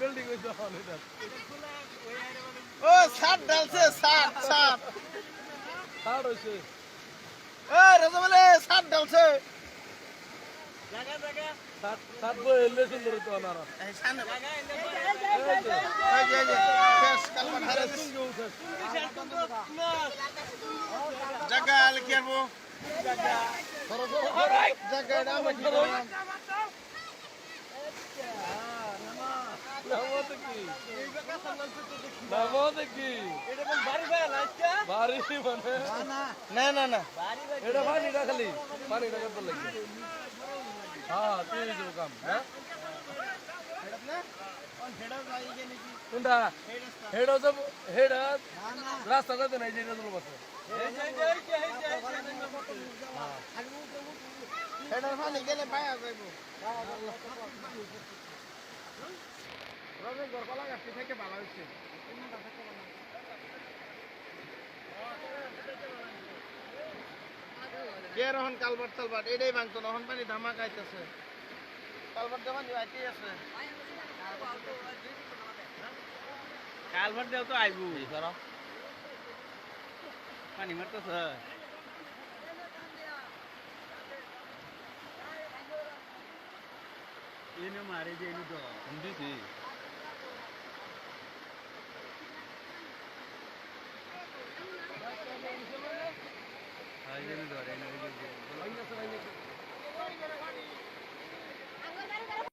building হইছে এটা ও সাত ডালছে সাত সাত সার হইছে এ রাজা বলে সাত ডালছে জায়গা জায়গা সাত সাত বই এলে সুন্দর তো আনারা এই সামনে এই যে শেষ কালমা ধারে জায়গা আল কি আরবো জায়গা জায়গা এটা আমি কি না না না এটা পানিটা খালি পানিটা কত লাগবে হ্যাঁ তুই যাও কাম হ্যাঁ কোনটা হেডও যাব হেড রাস্তা কত নাই যেটা চলো বসে এটা পানি গেলে পায়া যাইব রবি গরকলা গাছটি থেকে ভালো হচ্ছে কে রহন কালবার তালবার এটাই ভাঙতো নহন পানি ধামাকা আইতেছে কালবার যখন আইতেই আছে কালভার দেও তো আইবু সর পানি মারতেছে এনে মারে যে এনে তো দিছি আই এনে ধরে এনে